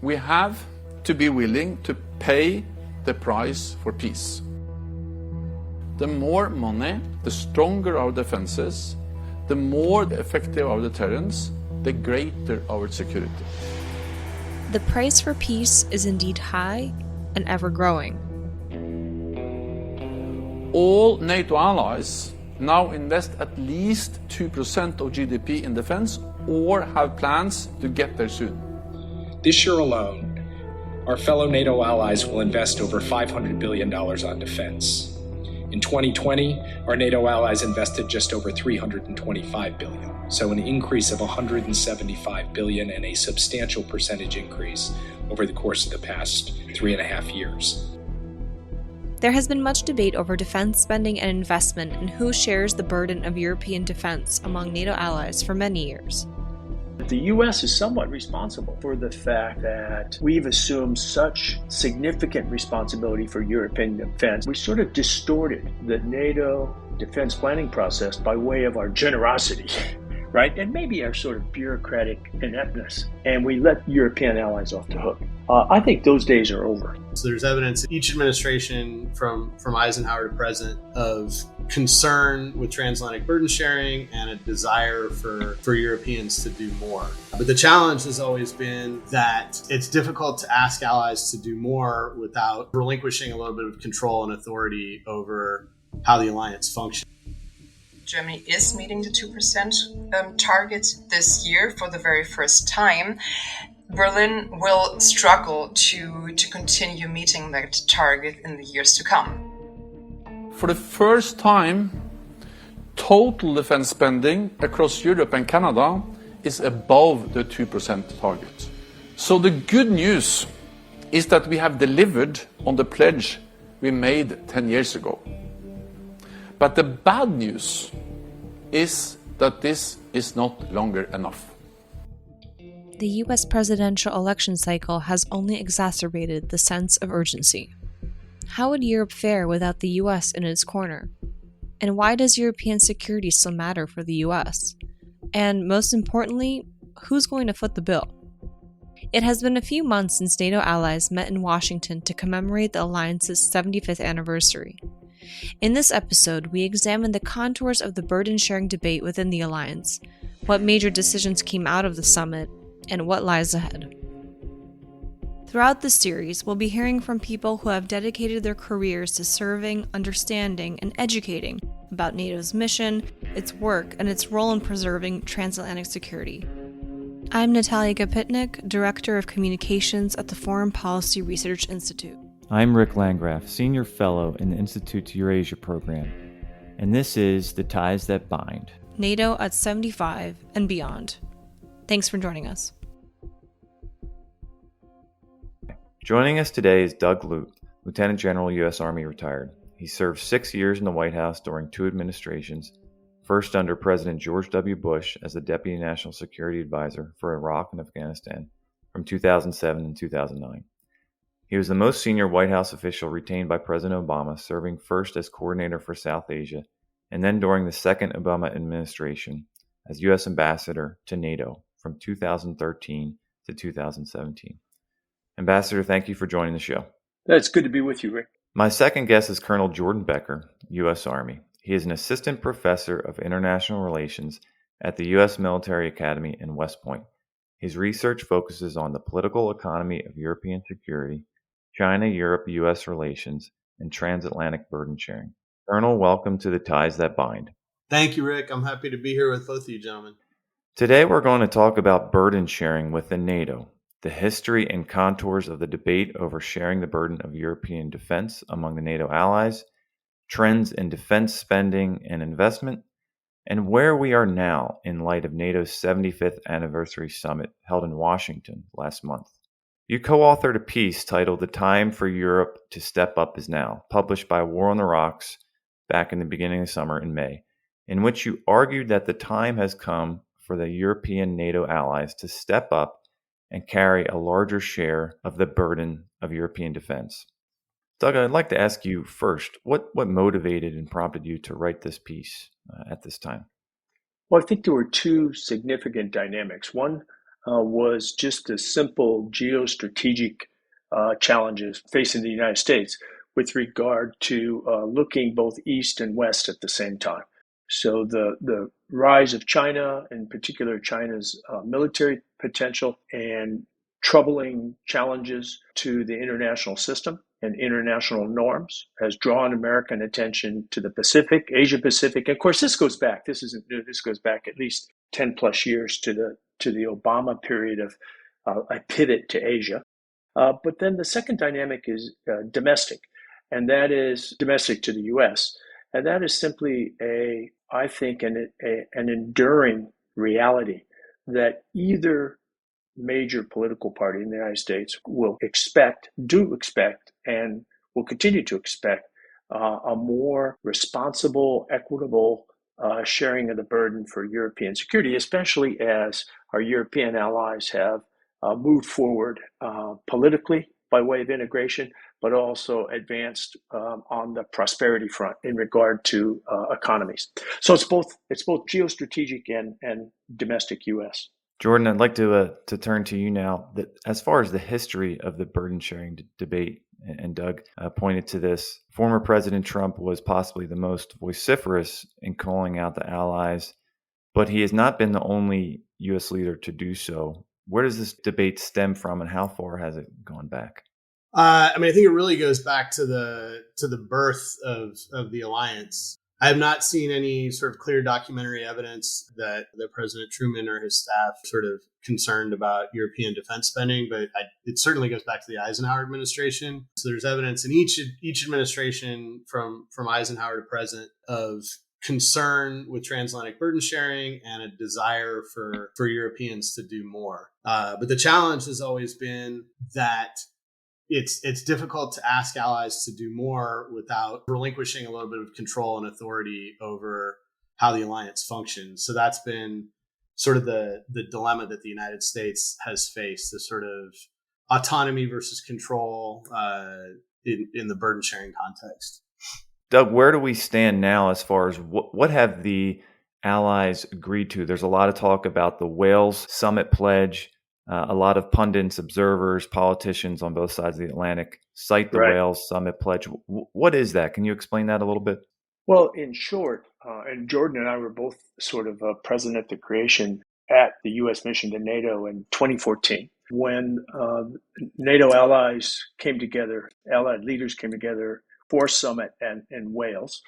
We have to be willing to pay the price for peace. The more money, the stronger our defenses, the more effective our deterrence, the greater our security. The price for peace is indeed high and ever growing. All NATO allies now invest at least 2% of GDP in defense or have plans to get there soon. This year alone, our fellow NATO allies will invest over $500 billion on defense. In 2020, our NATO allies invested just over $325 billion, so an increase of $175 billion and a substantial percentage increase over the course of the past 3.5 years. There has been much debate over defense spending and investment and who shares the burden of European defense among NATO allies for many years. The U.S. is somewhat responsible for the fact that we've assumed such significant responsibility for European defense. We sort of distorted the NATO defense planning process by way of our generosity, right? And maybe our sort of bureaucratic ineptness. And we let European allies off the hook. I think those days are over. So there's evidence in each administration from Eisenhower to present of concern with transatlantic burden sharing and a desire for Europeans to do more. But the challenge has always been that it's difficult to ask allies to do more without relinquishing a little bit of control and authority over how the alliance functions. Germany is meeting the 2% target this year for the very first time. Berlin will struggle to continue meeting that target in the years to come. For the first time, total defense spending across Europe and Canada is above the 2% target. So the good news is that we have delivered on the pledge we made 10 years ago. But the bad news is that this is not longer enough. The U.S. presidential election cycle has only exacerbated the sense of urgency. How would Europe fare without the U.S. in its corner? And why does European security still matter for the U.S.? And most importantly, who's going to foot the bill? It has been a few months since NATO allies met in Washington to commemorate the alliance's 75th anniversary. In this episode, we examine the contours of the burden-sharing debate within the alliance, what major decisions came out of the summit, and what lies ahead. Throughout this series, we'll be hearing from people who have dedicated their careers to serving, understanding, and educating about NATO's mission, its work, and its role in preserving transatlantic security. I'm Natalia Gopitnik, Director of Communications at the Foreign Policy Research Institute. I'm Rick Landgraf, Senior Fellow in the Institute's Eurasia program, and this is The Ties That Bind. NATO at 75 and beyond. Thanks for joining us. Joining us today is Doug Lute, Lieutenant General, U.S. Army retired. He served 6 years in the White House during 2 administrations, first under President George W. Bush as the Deputy National Security Advisor for Iraq and Afghanistan from 2007 and 2009. He was the most senior White House official retained by President Obama, serving first as coordinator for South Asia, and then during the second Obama administration as U.S. Ambassador to NATO from 2013 to 2017. Ambassador, thank you for joining the show. It's good to be with you, Rick. My second guest is Colonel Jordan Becker, U.S. Army. He is an assistant professor of international relations at the U.S. Military Academy in West Point. His research focuses on the political economy of European security, China-Europe-U.S. relations, and transatlantic burden sharing. Colonel, welcome to The Ties That Bind. Thank you, Rick. I'm happy to be here with both of you gentlemen. Today we're going to talk about burden sharing within NATO, the history and contours of the debate over sharing the burden of European defense among the NATO allies, trends in defense spending and investment, and where we are now in light of NATO's 75th anniversary summit held in Washington last month. You co-authored a piece titled "The Time for Europe to Step Up Is Now," published by War on the Rocks back in the beginning of summer in May, in which you argued that the time has come for the European NATO allies to step up and carry a larger share of the burden of European defense. Doug, I'd like to ask you first, what motivated and prompted you to write this piece at this time? Well, I think there were 2 significant dynamics. One, was just the simple geostrategic challenges facing the United States with regard to looking both east and west at the same time. So the rise of China, in particular China's military potential, and troubling challenges to the international system and international norms has drawn American attention to the Pacific, Asia Pacific. And of course, this goes back. This isn't new. This goes back at least 10 plus years to the Obama period of a pivot to Asia. But then the second dynamic is domestic, and that is domestic to the U.S. And that is simply I think, an enduring reality that either major political party in the United States will expect, and will continue to expect a more responsible, equitable sharing of the burden for European security, especially as our European allies have moved forward politically by way of integration, but also advanced on the prosperity front in regard to economies. So it's both geostrategic and domestic U.S. Jordan, I'd like to turn to you now. That as far as the history of the burden sharing debate, and Doug pointed to this, former President Trump was possibly the most vociferous in calling out the allies, but he has not been the only U.S. leader to do so. Where does this debate stem from, and how far has it gone back? I think it really goes back to the birth of the alliance. I have not seen any sort of clear documentary evidence that President Truman or his staff sort of concerned about European defense spending, but it certainly goes back to the Eisenhower administration. So there's evidence in each administration from Eisenhower to present of concern with transatlantic burden sharing and a desire for Europeans to do more. But the challenge has always been that it's difficult to ask allies to do more without relinquishing a little bit of control and authority over how the alliance functions. So that's been sort of the dilemma that the United States has faced, the sort of autonomy versus control in the burden sharing context. Doug, where do we stand now as far as what have the allies agreed to? There's a lot of talk about the Wales Summit Pledge. A lot of pundits, observers, politicians on both sides of the Atlantic cite the Wales Summit Pledge. What is that? Can you explain that a little bit? Well, in short, and Jordan and I were both sort of present at the creation at the U.S. mission to NATO in 2014, when NATO allies came together, allied leaders came together for summit in Wales,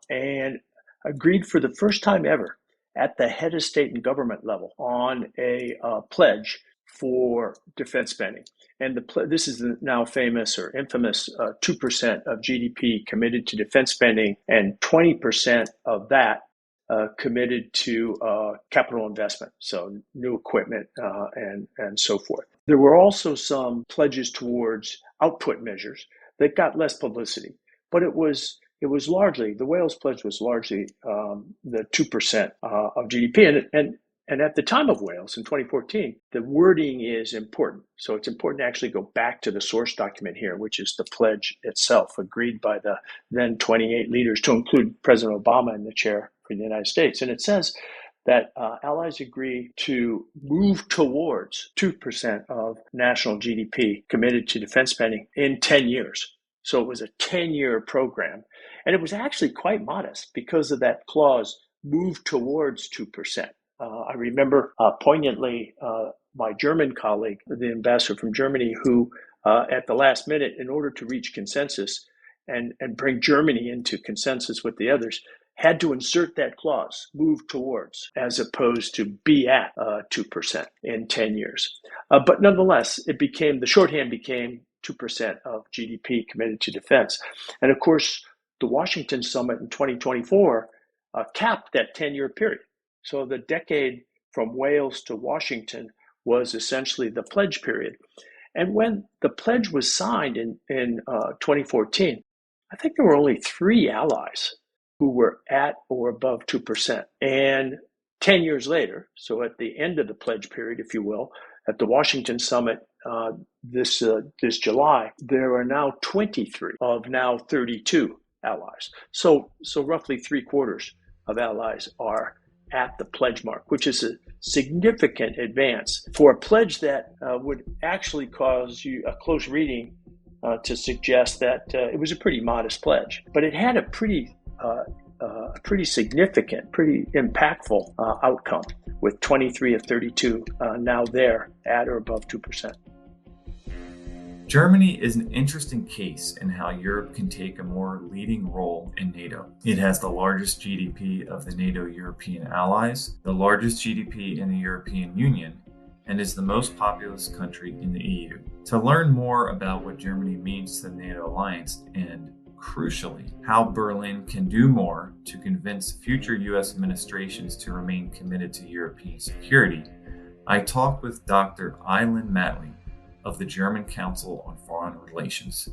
and agreed for the first time ever at the head of state and government level on a pledge for defense spending. And this is the now famous or infamous 2% of GDP committed to defense spending, and 20% of that committed to capital investment, so new equipment and so forth. There were also some pledges towards output measures that got less publicity, but it was largely, the Wales Pledge was largely the 2% of GDP. And at the time of Wales in 2014, the wording is important. So it's important to actually go back to the source document here, which is the pledge itself, agreed by the then 28 leaders, to include President Obama in the chair for the United States. And it says that allies agree to move towards 2% of national GDP committed to defense spending in 10 years. So it was a 10-year program. And it was actually quite modest because of that clause, move towards 2%. I remember poignantly my German colleague, the ambassador from Germany, who at the last minute, in order to reach consensus and bring Germany into consensus with the others, had to insert that clause, move towards, as opposed to be at 2% in 10 years. But nonetheless, the shorthand became 2% of GDP committed to defense. And of course, the Washington summit in 2024 capped that 10-year period. So the decade from Wales to Washington was essentially the pledge period. And when the pledge was signed in 2014, I think there were only 3 allies who were at or above 2%. And 10 years later, so at the end of the pledge period, if you will, at the Washington summit this July, there are now 23 of now 32 allies. So roughly 3/4 of allies are at the pledge mark, which is a significant advance for a pledge that would actually cause you a close reading to suggest that it was a pretty modest pledge. But it had a pretty significant, pretty impactful outcome, with 23 of 32 now there at or above 2%. Germany is an interesting case in how Europe can take a more leading role in NATO. It has the largest GDP of the NATO European allies, the largest GDP in the European Union, and is the most populous country in the EU. To learn more about what Germany means to the NATO alliance and, crucially, how Berlin can do more to convince future US administrations to remain committed to European security, I talked with Dr. Aylin Matle of the German Council on Foreign Relations.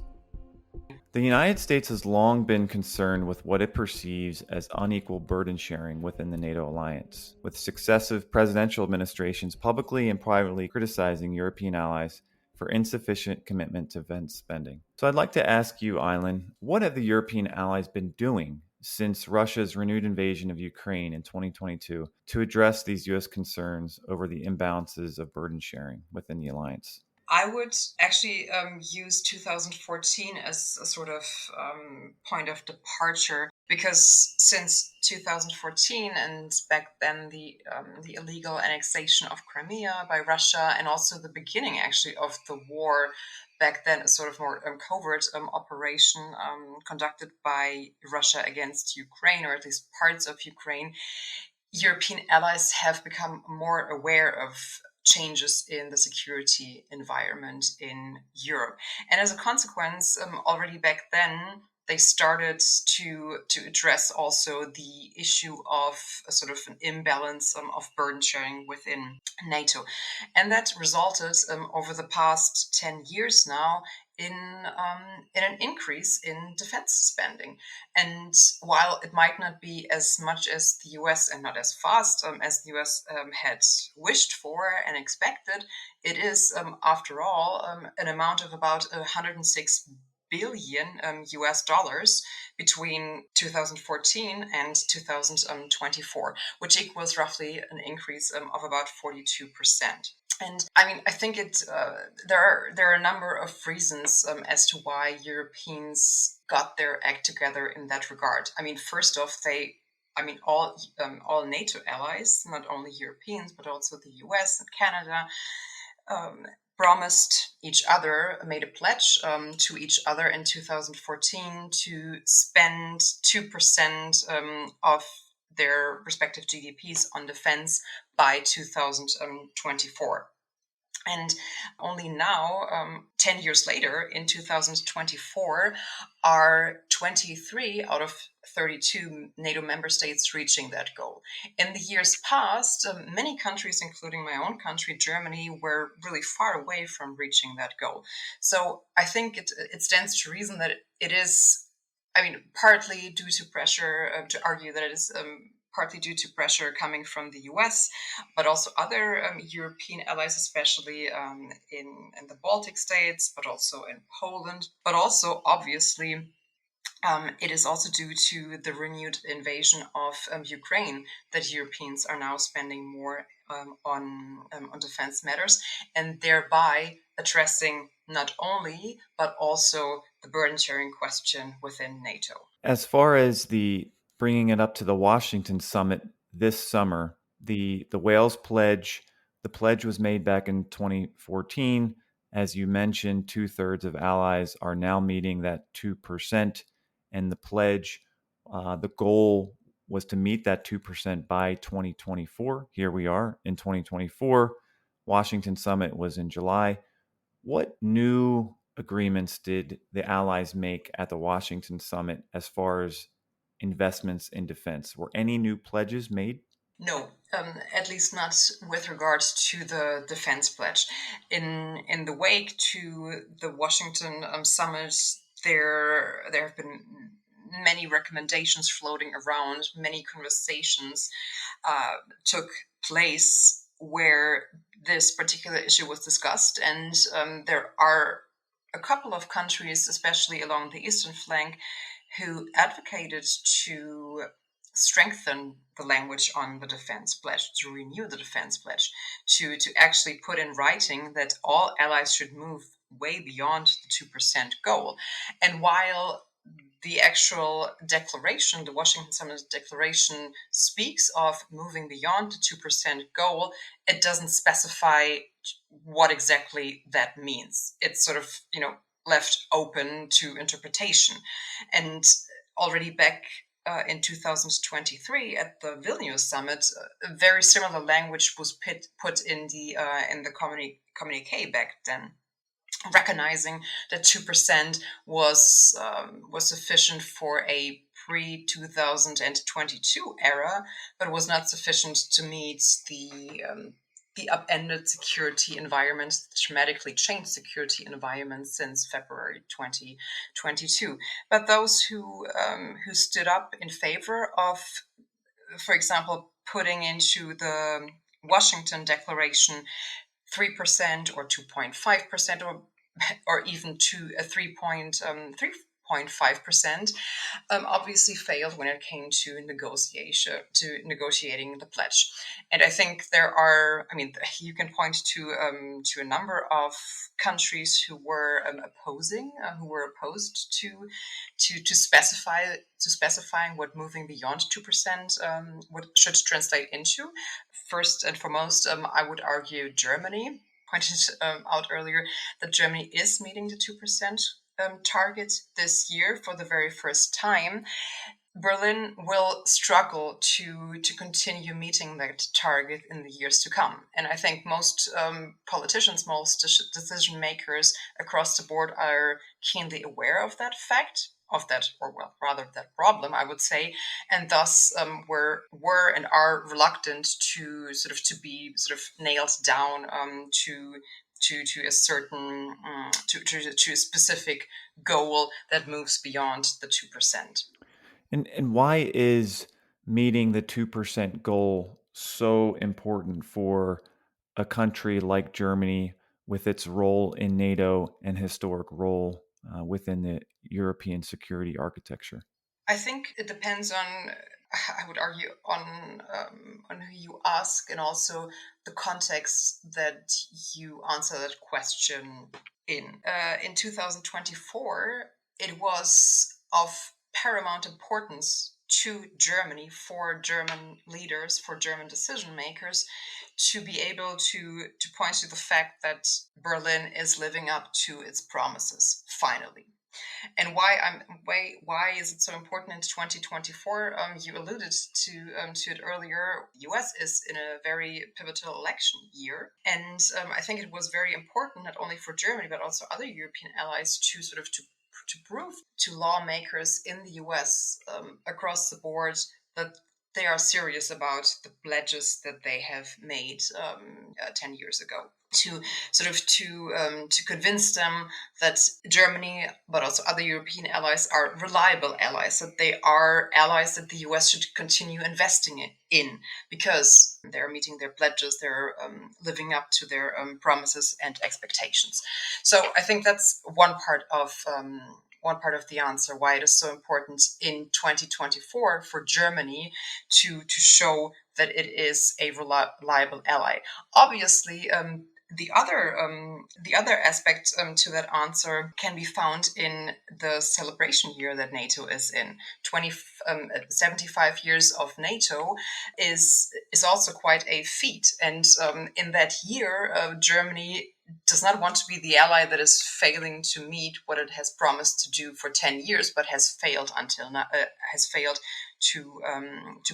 The United States has long been concerned with what it perceives as unequal burden sharing within the NATO alliance, with successive presidential administrations publicly and privately criticizing European allies for insufficient commitment to defense spending. So I'd like to ask you, Aylin, what have the European allies been doing since Russia's renewed invasion of Ukraine in 2022 to address these U.S. concerns over the imbalances of burden sharing within the alliance? I would actually use 2014 as a sort of point of departure, because since 2014 and back then the illegal annexation of Crimea by Russia, and also the beginning actually of the war back then, a sort of more covert operation conducted by Russia against Ukraine, or at least parts of Ukraine, European allies have become more aware of changes in the security environment in Europe. And as a consequence, already back then, they started to address also the issue of a sort of an imbalance of burden sharing within NATO. And that resulted over the past 10 years now in an increase in defense spending. And while it might not be as much as the US and not as fast as the US had wished for and expected, it is, after all, an amount of about 106 billion US dollars between 2014 and 2024, which equals roughly an increase of about 42%. And I mean, I think there are a number of reasons as to why Europeans got their act together in that regard. I mean, first off, all NATO allies, not only Europeans, but also the US and Canada, promised each other, made a pledge to each other in 2014 to spend 2% of their respective GDPs on defense by 2024. And only now, 10 years later, in 2024, are 23 out of 32 NATO member states reaching that goal. In the years past, many countries, including my own country, Germany, were really far away from reaching that goal. So I think it stands to reason that it is, partly due to pressure, to argue that it is partly due to pressure coming from the US, but also other European allies, especially in the Baltic states, but also in Poland. But also, obviously, it is also due to the renewed invasion of Ukraine that Europeans are now spending more on defense matters, and thereby addressing not only, but also the burden sharing question within NATO. As far as the bringing it up to the Washington summit this summer, the Wales pledge, the pledge was made back in 2014. As you mentioned, 2/3 of allies are now meeting that 2%. And the pledge, the goal was to meet that 2% by 2024. Here we are in 2024. Washington summit was in July. What new agreements did the allies make at the Washington summit as far as investments in defense? Were any new pledges made? No, at least not with regards to the defense pledge. In the wake to the Washington summit, there have been many recommendations floating around, many conversations took place where this particular issue was discussed, and there are a couple of countries, especially along the eastern flank, who advocated to strengthen the language on the defense pledge, to renew the defense pledge, to actually put in writing that all allies should move way beyond the 2% goal. And while the actual declaration, the Washington Summit Declaration, speaks of moving beyond the 2% goal, it doesn't specify what exactly that means. It's sort of, left open to interpretation. And already back in 2023 at the Vilnius Summit, a very similar language was put in the communique back then, recognizing that 2% was sufficient for a pre-2022 era, but was not sufficient to meet the upended security environment, the dramatically changed security environment since February 2022. But those who stood up in favor of, for example, putting into the Washington Declaration 3% or 2.5% or even to a 3.5%, obviously failed when it came to negotiating the pledge. And I think you can point to a number of countries who were opposed to specifying what moving beyond 2% should translate into. First and foremost, I would argue Germany. Pointed out earlier that Germany is meeting the 2% target this year for the very first time. Berlin will struggle to continue meeting that target in the years to come. And I think most politicians, most decision makers across the board are keenly aware of that fact, that problem, I would say, and thus were and are reluctant to be nailed down to a certain to a specific goal that moves beyond the 2%. And why is meeting the 2% goal so important for a country like Germany with its role in NATO and historic role within the European security architecture? I think it depends on, I would argue, on who you ask, and also the context that you answer that question in. In 2024, it was of paramount importance to Germany, for German leaders, for German decision makers, to be able to point to the fact that Berlin is living up to its promises, finally. And why is it so important in 2024? You alluded to it earlier. The U.S. is in a very pivotal election year, and I think it was very important not only for Germany but also other European allies to prove to lawmakers in the U.S. Across the board that they are serious about the pledges that they have made 10 years ago. To convince them that Germany, but also other European allies, are reliable allies, that they are allies that the US should continue investing in, because they're meeting their pledges, they're living up to their promises and expectations. So I think that's one part of the answer, why it is so important in 2024 for Germany to show that it is a reliable ally. Obviously, the other aspect to that answer can be found in the celebration year that NATO is in. 75 years of NATO is also quite a feat, and in that year, Germany does not want to be the ally that is failing to meet what it has promised to do for 10 years, but has failed until now. Has failed to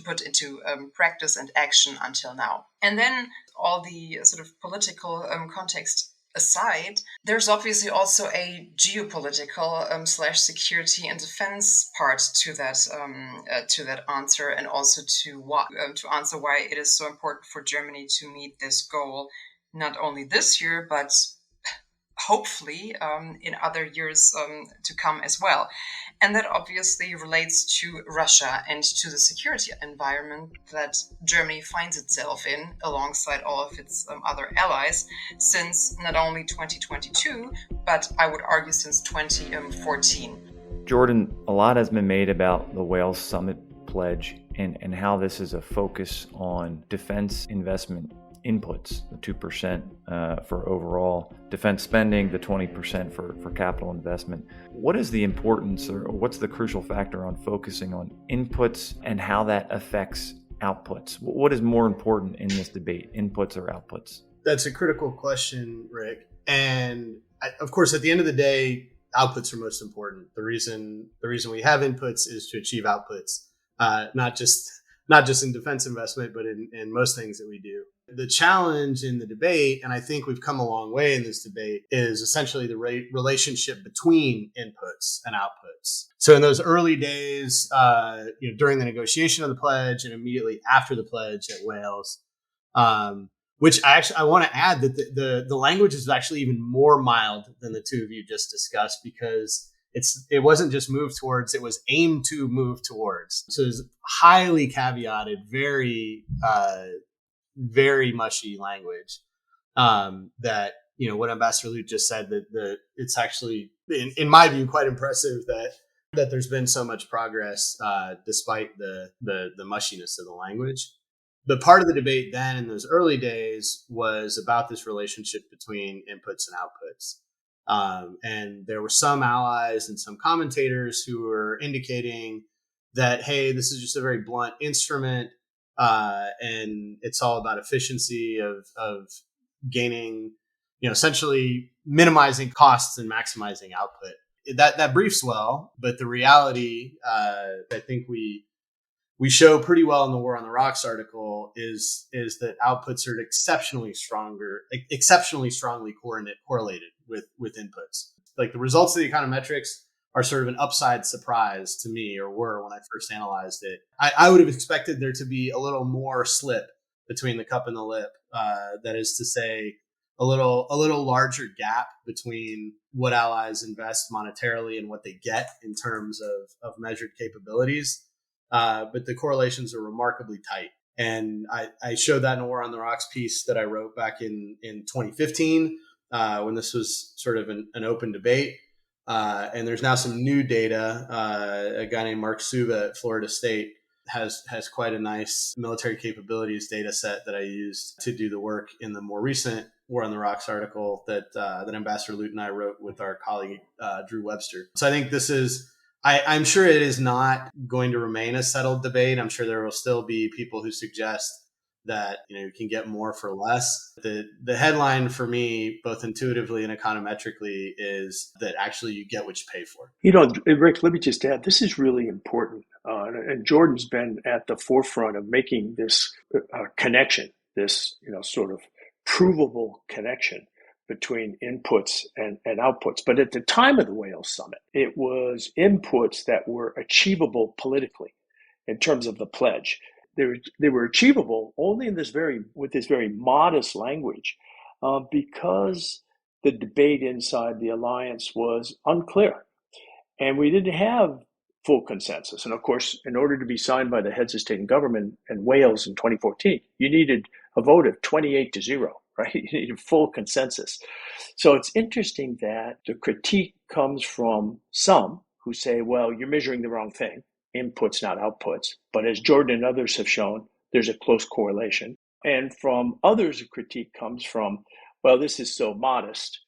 put into practice and action until now. And then all the sort of political context aside, there's obviously also a geopolitical / security and defense part to that answer, and also to answer why it is so important for Germany to meet this goal, not only this year, but hopefully in other years to come as well. And that obviously relates to Russia and to the security environment that Germany finds itself in alongside all of its other allies since not only 2022, but I would argue since 2014. Jordan, a lot has been made about the Wales Summit Pledge and how this is a focus on defense investment inputs, the 2% for overall defense spending, the 20% for capital investment. What is the importance or what's the crucial factor on focusing on inputs and how that affects outputs? What is more important in this debate, inputs or outputs? That's a critical question, Rick. And of course, at the end of the day, outputs are most important. The reason we have inputs is to achieve outputs, not just in defense investment, but in most things that we do. The challenge in the debate, and I think we've come a long way in this debate, is essentially the relationship between inputs and outputs. So in those early days, during the negotiation of the pledge and immediately after the pledge at Wales, which I want to add that the language is actually even more mild than the two of you just discussed, because it wasn't just move towards, it was aimed to move towards. So it's highly caveated, very very mushy language that, what Ambassador Lute just said, that it's actually, in my view, quite impressive that there's been so much progress despite the mushiness of the language. But part of the debate then in those early days was about this relationship between inputs and outputs. And there were some allies and some commentators who were indicating that, hey, this is just a very blunt instrument. And it's all about efficiency of gaining, essentially minimizing costs and maximizing output. That briefs well, but the reality, I think we show pretty well in the War on the Rocks article is that outputs are exceptionally strongly correlated with inputs. Like the results of the econometrics are sort of an upside surprise to me, or were when I first analyzed it. I would have expected there to be a little more slip between the cup and the lip. That is to say, a little larger gap between what allies invest monetarily and what they get in terms of measured capabilities. But the correlations are remarkably tight. And I showed that in a War on the Rocks piece that I wrote back in 2015, when this was sort of an open debate. And there's now some new data. A guy named Mark Suba at Florida State has quite a nice military capabilities data set that I used to do the work in the more recent War on the Rocks article that Ambassador Lute and I wrote with our colleague Drew Webster. So I think this is, I'm sure it is not going to remain a settled debate. I'm sure there will still be people who suggest that you can get more for less. The headline for me, both intuitively and econometrically, is that actually you get what you pay for. Rick, let me just add, this is really important. And Jordan's been at the forefront of making this connection, this sort of provable connection between inputs and outputs. But at the time of the Wales Summit, it was inputs that were achievable politically in terms of the pledge. They were achievable only with this very modest language, because the debate inside the alliance was unclear, and we didn't have full consensus. And of course, in order to be signed by the heads of state and government in Wales in 2014, you needed a vote of 28-0, right? You needed full consensus. So it's interesting that the critique comes from some who say, well, you're measuring the wrong thing. Inputs, not outputs. But as Jordan and others have shown, there's a close correlation. And from others, a critique comes from, well, this is so modest,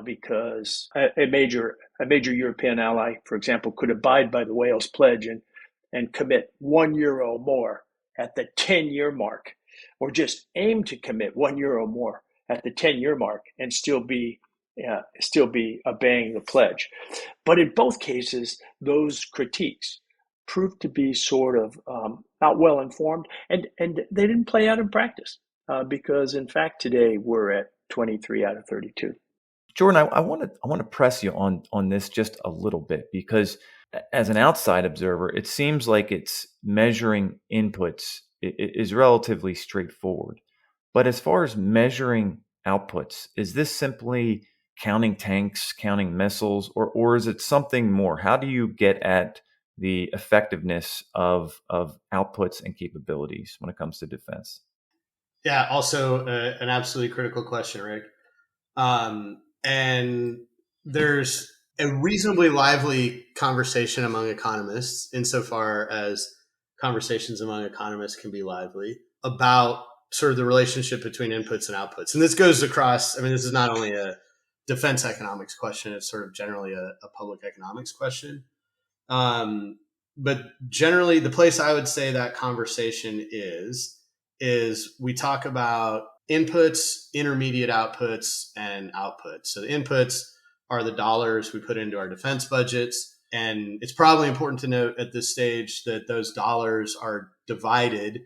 because a major European ally, for example, could abide by the Wales Pledge and commit €1 more at the 10-year mark, or just aim to commit €1 more at the 10-year mark and still be obeying the pledge. But in both cases, those critiques proved to be sort of not well informed, and they didn't play out in practice, because in fact today we're at 23 out of 32. Jordan, I want to press you on this just a little bit, because as an outside observer, it seems like it's measuring inputs is relatively straightforward. But as far as measuring outputs, is this simply counting tanks, counting missiles, or is it something more? How do you get at the effectiveness of outputs and capabilities when it comes to defense? Yeah, also an absolutely critical question, Rick. And there's a reasonably lively conversation among economists insofar as conversations among economists can be lively about sort of the relationship between inputs and outputs. And this goes across, this is not only a defense economics question, it's sort of generally a public economics question. But generally, the place I would say that conversation is we talk about inputs, intermediate outputs, and outputs. So the inputs are the dollars we put into our defense budgets. And it's probably important to note at this stage that those dollars are divided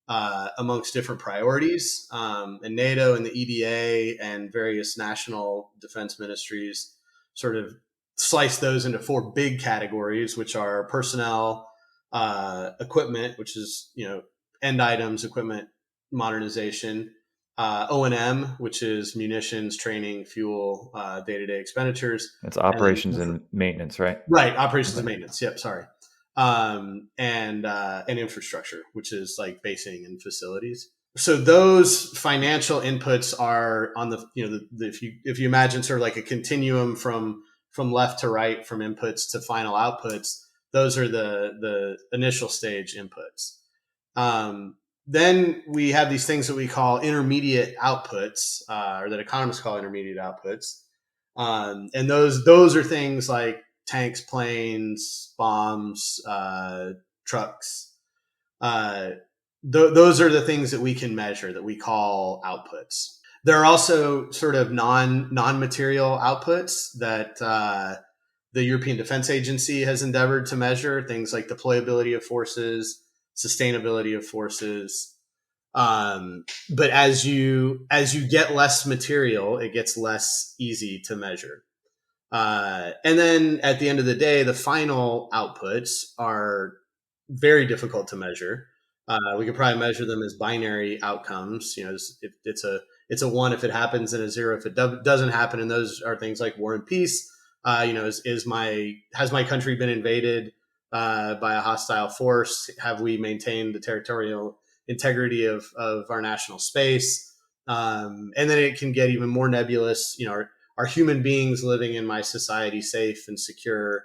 amongst different priorities. And NATO and the EDA and various national defense ministries sort of slice those into four big categories, which are personnel, equipment, which is, end items, equipment modernization, O&M, which is munitions, training, fuel, day-to-day expenditures. That's operations and maintenance, right? Right. Operations and maintenance. Yep. Sorry. And infrastructure, which is like basing and facilities. So those financial inputs are on the, if you imagine sort of like a continuum from left to right, from inputs to final outputs, those are the initial stage inputs. Then we have these things that we call intermediate outputs, or that economists call intermediate outputs. And those are things like tanks, planes, bombs, trucks. Those are the things that we can measure that we call outputs. There are also sort of non-material outputs that the European Defense Agency has endeavored to measure, things like deployability of forces, sustainability of forces. But as you get less material, it gets less easy to measure. And then at the end of the day, the final outputs are very difficult to measure. We could probably measure them as binary outcomes. It's a 1 if it happens and a 0 if it doesn't happen. And those are things like war and peace. Has my country been invaded by a hostile force? Have we maintained the territorial integrity of our national space? And then it can get even more nebulous. Are human beings living in my society safe and secure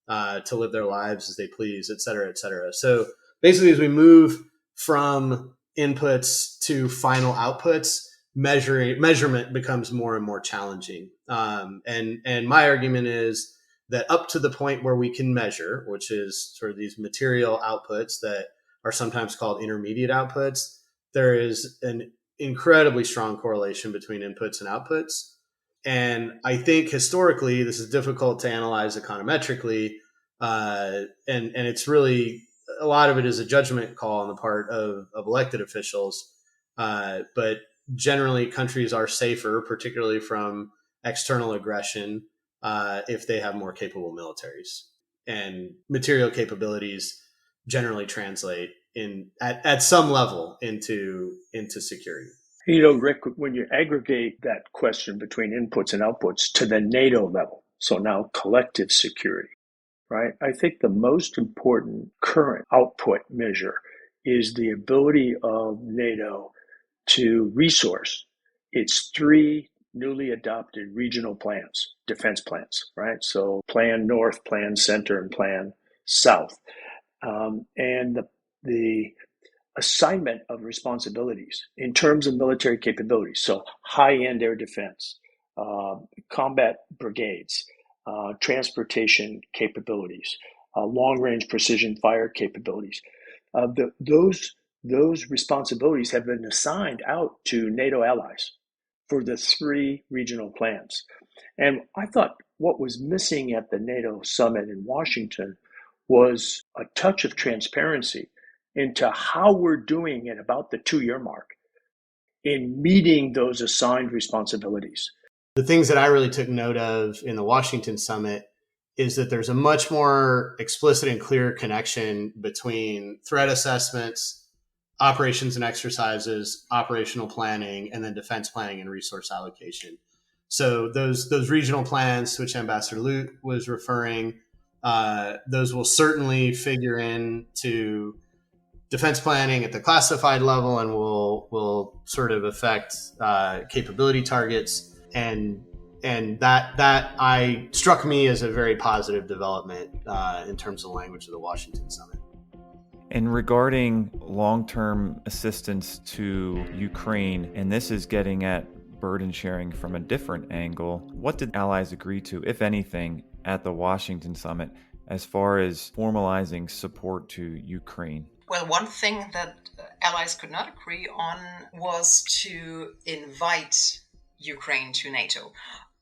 to live their lives as they please, et cetera, et cetera. So basically, as we move from inputs to final outputs, measurement becomes more and more challenging. And my argument is that up to the point where we can measure, which is sort of these material outputs that are sometimes called intermediate outputs, there is an incredibly strong correlation between inputs and outputs. And I think historically, this is difficult to analyze econometrically. And it's really, a lot of it is a judgment call on the part of elected officials. But generally, countries are safer, particularly from external aggression, if they have more capable militaries. And material capabilities generally translate at some level into security. Rick, when you aggregate that question between inputs and outputs to the NATO level, so now collective security, right? I think the most important current output measure is the ability of NATO to resource its 3 newly adopted regional plans, defense plans, right? So Plan North, Plan Center, and Plan South. And the assignment of responsibilities in terms of military capabilities. So high-end air defense, combat brigades, transportation capabilities, long-range precision fire capabilities. Those responsibilities have been assigned out to NATO allies for the 3 regional plans. And I thought what was missing at the NATO summit in Washington was a touch of transparency into how we're doing at about the 2-year mark in meeting those assigned responsibilities. The things that I really took note of in the Washington summit is that there's a much more explicit and clear connection between threat assessments, operations and exercises, operational planning, and then defense planning and resource allocation. So those regional plans to which Ambassador Lute was referring, those will certainly figure into defense planning at the classified level and will sort of affect capability targets. And that struck me as a very positive development in terms of the language of the Washington summit. And regarding long-term assistance to Ukraine, and this is getting at burden sharing from a different angle, what did allies agree to, if anything, at the Washington summit as far as formalizing support to Ukraine? Well, one thing that allies could not agree on was to invite Ukraine to NATO.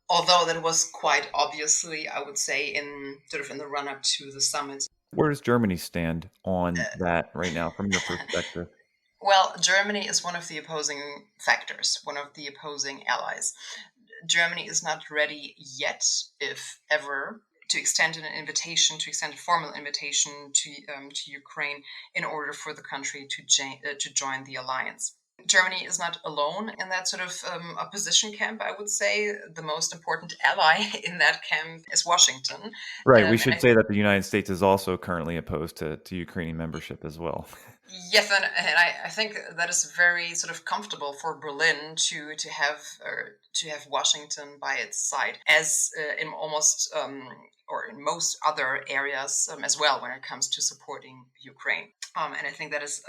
Although that was quite obviously, I would say, in the run-up to the summit. Where does Germany stand on that right now, from your perspective? Well, Germany is one of the opposing factors, one of the opposing allies. Germany is not ready yet, if ever, to extend a formal invitation to Ukraine in order for the country to join the alliance. Germany is not alone in that opposition camp, I would say. The most important ally in that camp is Washington. Right. We should say that the United States is also currently opposed to Ukrainian membership as well. Yes, and I think that is very comfortable for Berlin to have Washington by its side, as in almost or in most other areas as well when it comes to supporting Ukraine. And I think that is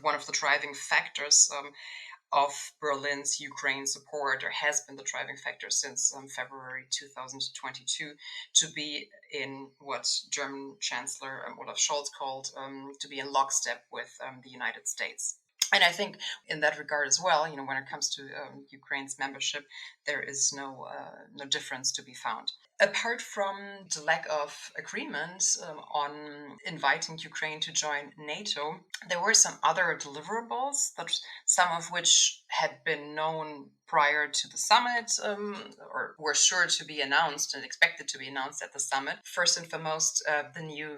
one of the driving factors of Berlin's Ukraine support, or has been the driving factor since February 2022, to be in what German Chancellor Olaf Scholz called to be in lockstep with the United States. And I think in that regard as well, when it comes to Ukraine's membership, there is no difference to be found. Apart from the lack of agreement on inviting Ukraine to join NATO, there were some other deliverables, some of which had been known prior to the summit, or were sure to be announced and expected to be announced at the summit. First and foremost, the new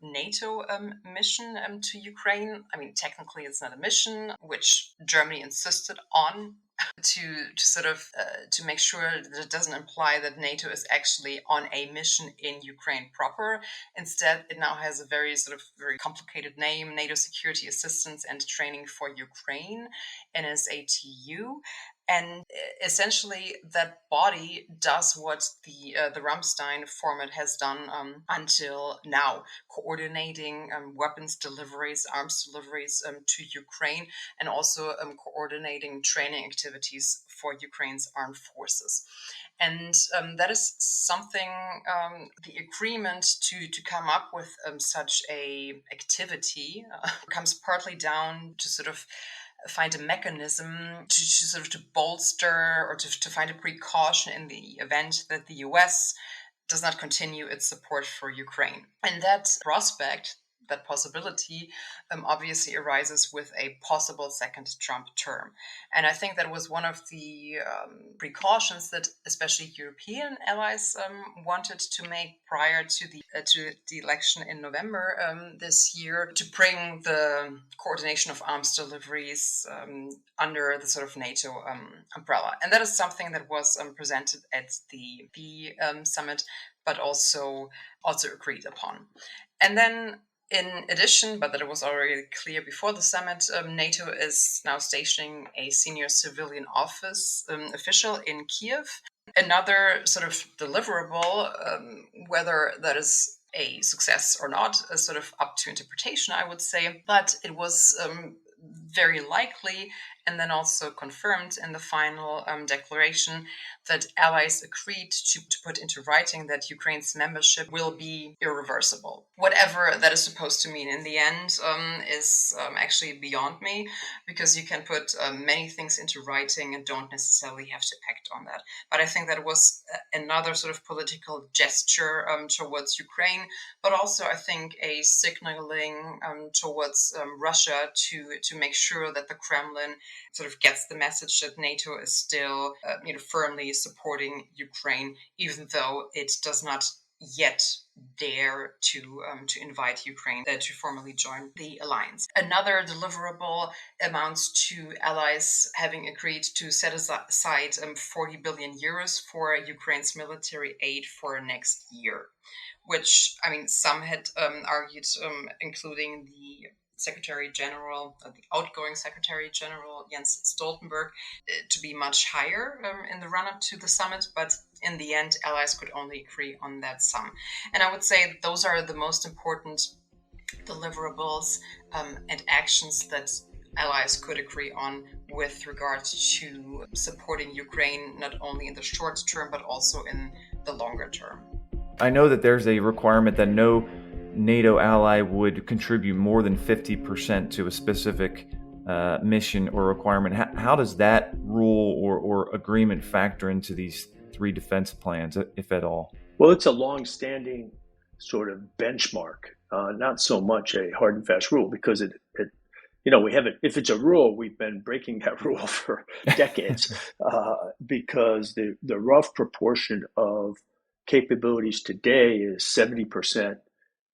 NATO mission to Ukraine. I mean, technically it's not a mission, which Germany insisted on to make sure that it doesn't imply that NATO is actually on a mission in Ukraine proper. Instead, it now has a very complicated name: NATO Security Assistance and Training for Ukraine, NSATU. And essentially, that body does what the Ramstein format has done until now, coordinating weapons deliveries, arms deliveries to Ukraine, and also coordinating training activities for Ukraine's armed forces. And that is something, the agreement to come up with such a activity comes partly down to find a mechanism to bolster or to find a precaution in the event that the US does not continue its support for Ukraine. And that prospect, that possibility, obviously arises with a possible second Trump term. And I think that was one of the precautions that especially European allies wanted to make prior to the election in November this year, to bring the coordination of arms deliveries under the NATO umbrella. And that is something that was presented at the summit, but also agreed upon. And then, in addition, but that it was already clear before the summit, NATO is now stationing a senior civilian office official in Kiev. Another deliverable, whether that is a success or not, is up to interpretation, I would say. But it was very likely, and then also confirmed in the final declaration, that allies agreed to put into writing that Ukraine's membership will be irreversible. Whatever that is supposed to mean in the end is actually beyond me, because you can put many things into writing and don't necessarily have to act on that. But I think that was another political gesture towards Ukraine, but also I think a signaling towards Russia to make sure that the Kremlin gets the message that NATO is still firmly supporting Ukraine, even though it does not yet dare to invite Ukraine to formally join the alliance. Another deliverable amounts to allies having agreed to set aside 40 billion euros for Ukraine's military aid for next year, which, some had argued, including the Secretary General, the outgoing Secretary General Jens Stoltenberg, to be much higher in the run-up to the summit, but in the end, allies could only agree on that sum. And I would say those are the most important deliverables and actions that allies could agree on with regards to supporting Ukraine, not only in the short term, but also in the longer term. I know that there's a requirement that no NATO ally would contribute more than 50% to a specific mission or requirement. How does that rule or agreement factor into these three defense plans, if at all? Well, it's a long-standing sort of benchmark, not so much a hard and fast rule, because we haven't. If it's a rule, we've been breaking that rule for decades, because the rough proportion of capabilities today is 70%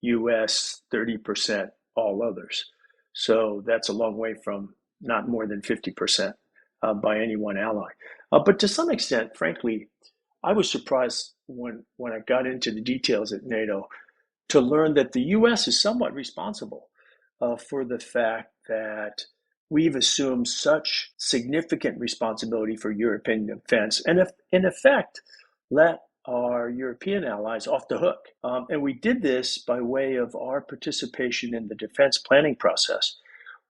U.S., 30% all others. So that's a long way from not more than 50% by any one ally. But to some extent, frankly, I was surprised when I got into the details at NATO to learn that the U.S. is somewhat responsible for the fact that we've assumed such significant responsibility for European defense and, in effect, let our European allies off the hook. And we did this by way of our participation in the defense planning process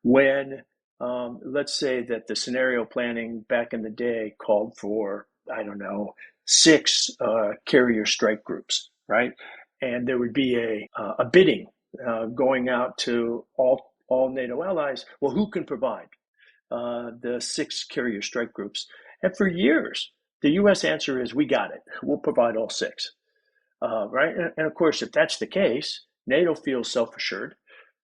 when, let's say that the scenario planning back in the day called for, 6 carrier strike groups, right? And there would be a bidding going out to all NATO allies. Well, who can provide the 6 carrier strike groups? And for years, the U.S. answer is, we got it. We'll provide all 6, right? And of course, if that's the case, NATO feels self-assured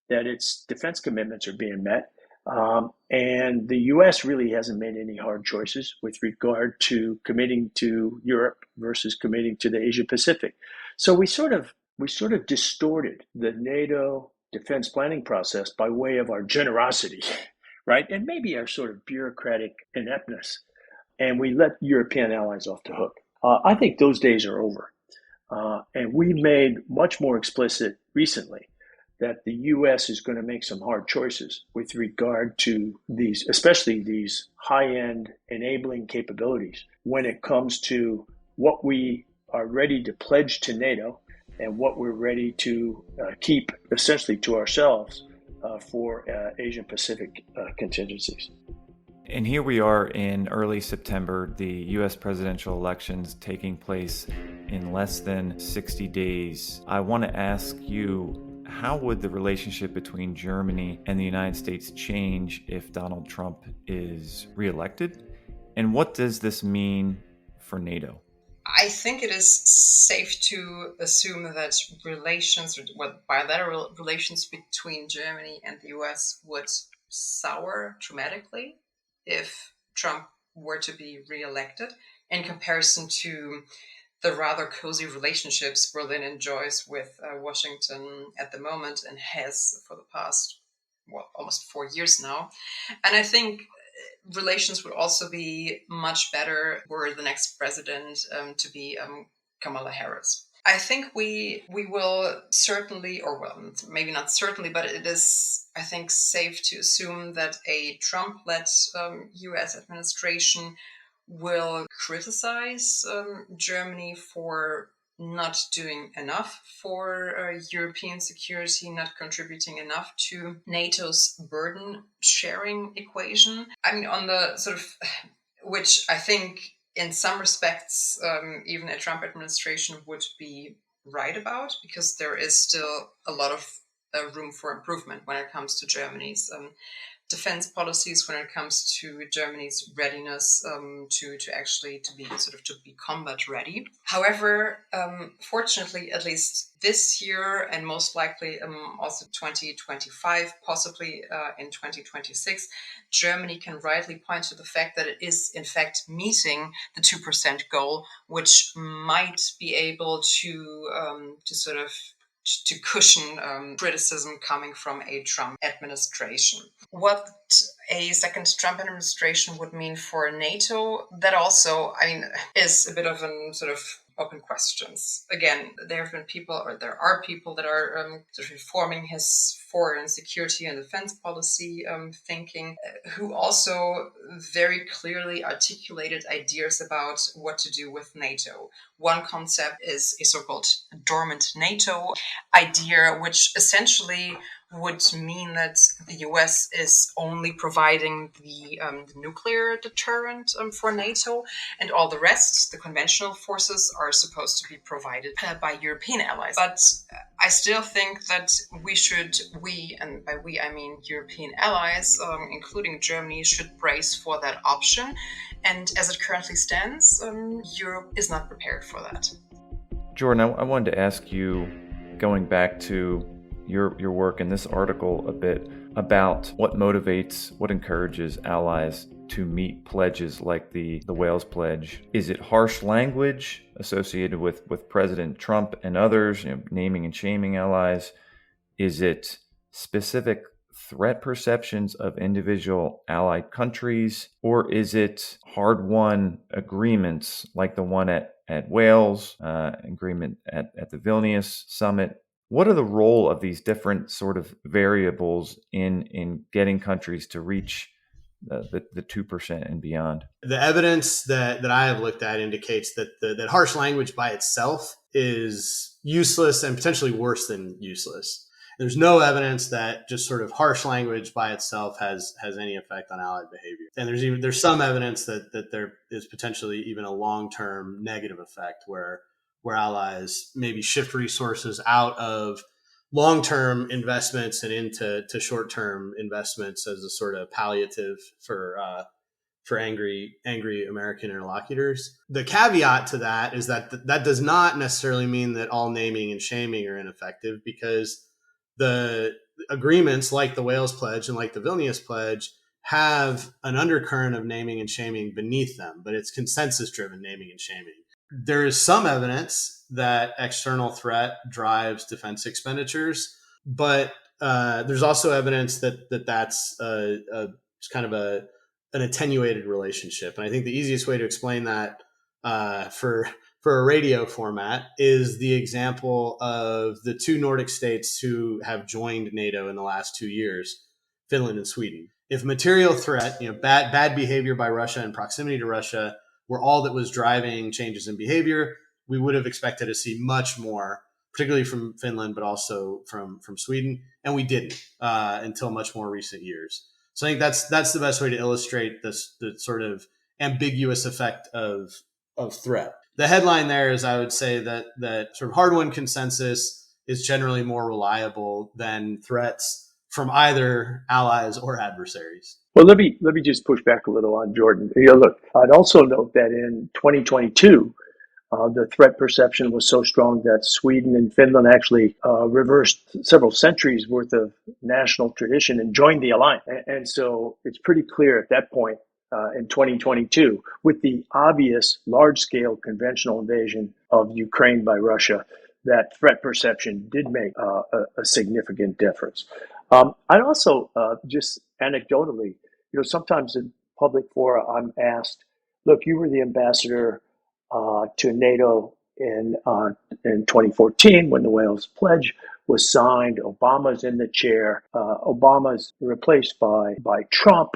that its defense commitments are being met. And the U.S. really hasn't made any hard choices with regard to committing to Europe versus committing to the Asia Pacific. So we sort of distorted the NATO defense planning process by way of our generosity, right? And maybe our sort of bureaucratic ineptness. And we let European allies off the hook. I think those days are over. And we made much more explicit recently that the U.S. is going to make some hard choices with regard to these, especially these high-end enabling capabilities, when it comes to what we are ready to pledge to NATO and what we're ready to keep essentially to ourselves for Asian Pacific contingencies. And here we are in early September, the U.S. presidential elections taking place in less than 60 days. I want to ask you, how would the relationship between Germany and the United States change if Donald Trump is reelected? And what does this mean for NATO? I think it is safe to assume that bilateral relations between Germany and the US would sour dramatically if Trump were to be reelected, in comparison to the rather cozy relationships Berlin enjoys with Washington at the moment and has for the past, almost 4 years now. And I think relations would also be much better were the next president to be Kamala Harris. I think we will certainly, maybe not certainly, but it is, I think, safe to assume that a Trump-led U.S. administration will criticize Germany for not doing enough for European security, not contributing enough to NATO's burden sharing equation. I mean, on the sort of, which I think in some respects, even a Trump administration would be right about, because there is still a lot of room for improvement when it comes to Germany's defense policies, when it comes to Germany's readiness to be combat ready. However, fortunately, at least this year and most likely also 2025, possibly in 2026, Germany can rightly point to the fact that it is in fact meeting the 2% goal, which might be able to cushion criticism coming from a Trump administration. What a second Trump administration would mean for NATO, that also, is a bit of an sort of open questions. Again, there are people that are sort of forming his foreign security and defense policy thinking, who also very clearly articulated ideas about what to do with NATO. One concept is a so-called dormant NATO idea, which essentially would mean that the US is only providing the nuclear deterrent for NATO, and all the rest, the conventional forces, are supposed to be provided by European allies. But I still think that we, and by we I mean European allies, including Germany, should brace for that option. And as it currently stands, Europe is not prepared for that. Jordan, I wanted to ask you, going back to your work in this article a bit, about what motivates, what encourages allies to meet pledges like the Wales Pledge. Is it harsh language associated with President Trump and others, naming and shaming allies? Is it specific threat perceptions of individual allied countries? Or is it hard-won agreements like the one at Wales, agreement at the Vilnius summit? What are the role of these different sort of variables in getting countries to reach the 2% and beyond? The evidence that I have looked at indicates that harsh language by itself is useless and potentially worse than useless. There's no evidence that just sort of harsh language by itself has any effect on allied behavior. And there's some evidence that there is potentially even a long-term negative effect where allies maybe shift resources out of long-term investments and into short-term investments as a sort of palliative for angry American interlocutors. The caveat to that is that does not necessarily mean that all naming and shaming are ineffective, because the agreements like the Wales Pledge and like the Vilnius Pledge have an undercurrent of naming and shaming beneath them, but it's consensus-driven naming and shaming. There is some evidence that external threat drives defense expenditures, but there's also evidence that's kind of an attenuated relationship. And I think the easiest way to explain that for a radio format is the example of the two Nordic states who have joined NATO in the last 2 years, Finland and Sweden. If material threat, bad behavior by Russia and proximity to Russia were all that was driving changes in behavior, we would have expected to see much more, particularly from Finland, but also from Sweden. And we didn't until much more recent years. So I think that's the best way to illustrate the sort of ambiguous effect of threat. The headline there is, I would say, that sort of hard-won consensus is generally more reliable than threats from either allies or adversaries. Well, let me just push back a little on Jordan. Look, I'd also note that in 2022, the threat perception was so strong that Sweden and Finland actually reversed several centuries worth of national tradition and joined the alliance. And so it's pretty clear at that point in 2022, with the obvious large-scale conventional invasion of Ukraine by Russia, that threat perception did make a significant difference. I'd also just anecdotally, sometimes in public fora, I'm asked, look, you were the ambassador to NATO in 2014 when the Wales Pledge was signed. Obama's in the chair. Obama's replaced by Trump.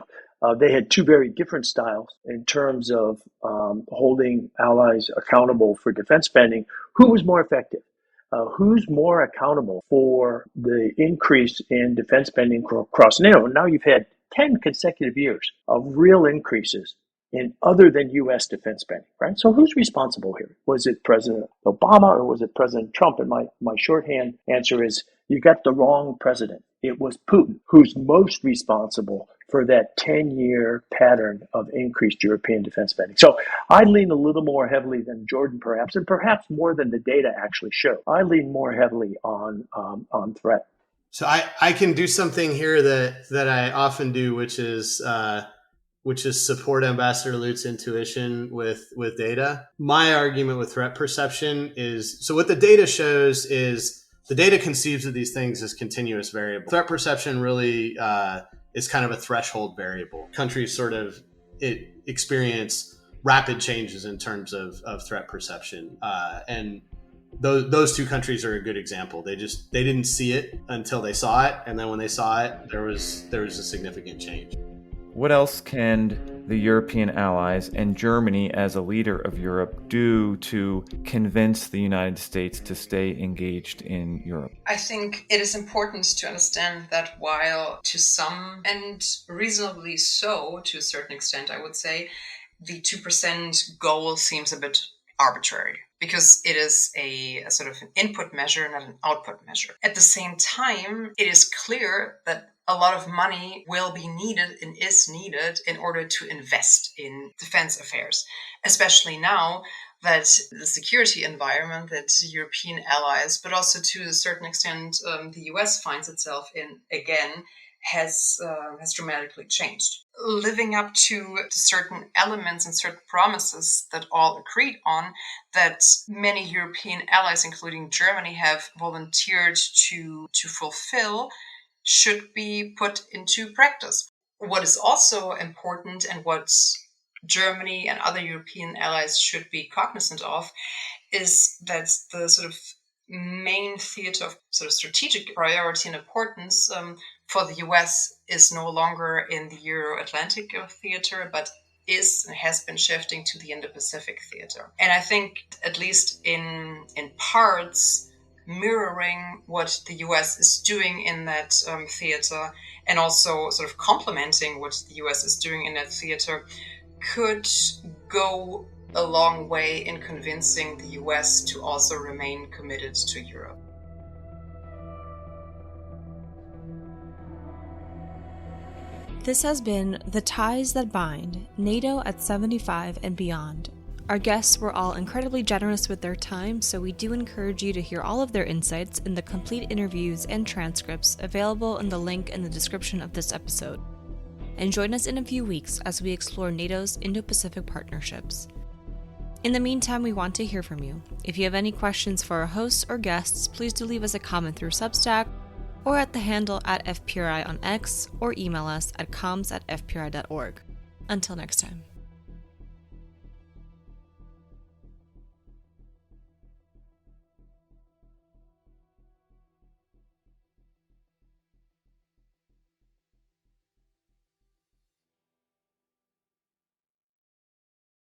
They had two very different styles in terms of holding allies accountable for defense spending. Who was more effective? Who's more accountable for the increase in defense spending across NATO? Now you've had 10 consecutive years of real increases in other than U.S. defense spending, right? So who's responsible here? Was it President Obama or was it President Trump? And my shorthand answer is, you got the wrong president. It was Putin who's most responsible for that 10-year pattern of increased European defense spending. So I lean a little more heavily than Jordan, perhaps, and perhaps more than the data actually show. I lean more heavily on threat. So I can do something here that I often do, which is support Ambassador Lute's intuition with data. My argument with threat perception is, so what the data shows is the data conceives of these things as continuous variables. Threat perception really is kind of a threshold variable. Countries sort of experience rapid changes in terms of threat perception. And those two countries are a good example. They didn't see it until they saw it, and then when they saw it, there was a significant change. What else can the European allies and Germany as a leader of Europe do to convince the United States to stay engaged in Europe? I think it is important to understand that while to some, and reasonably so to a certain extent, I would say, the 2% goal seems a bit arbitrary, because it is a sort of an input measure, not an output measure. At the same time, it is clear that a lot of money will be needed and is needed in order to invest in defense affairs, especially now that the security environment that European allies, but also to a certain extent the US finds itself in again, has dramatically changed. Living up to certain elements and certain promises that all agreed on, that many European allies, including Germany, have volunteered to fulfill, should be put into practice. What is also important, and what Germany and other European allies should be cognizant of, is that the sort of main theater of sort of strategic priority and importance for the US is no longer in the Euro-Atlantic theater, but is and has been shifting to the Indo-Pacific theater. And I think, at least in parts, mirroring what the US is doing in that theater, and also sort of complementing what the US is doing in that theater, could go a long way in convincing the US to also remain committed to Europe. This has been The Ties That Bind, NATO at 75 and Beyond. Our guests were all incredibly generous with their time, so we do encourage you to hear all of their insights in the complete interviews and transcripts available in the link in the description of this episode. And join us in a few weeks as we explore NATO's Indo-Pacific partnerships. In the meantime, we want to hear from you. If you have any questions for our hosts or guests, please do leave us a comment through Substack or at the handle @FPRI on X, or email us at comms@fpri.org. Until next time.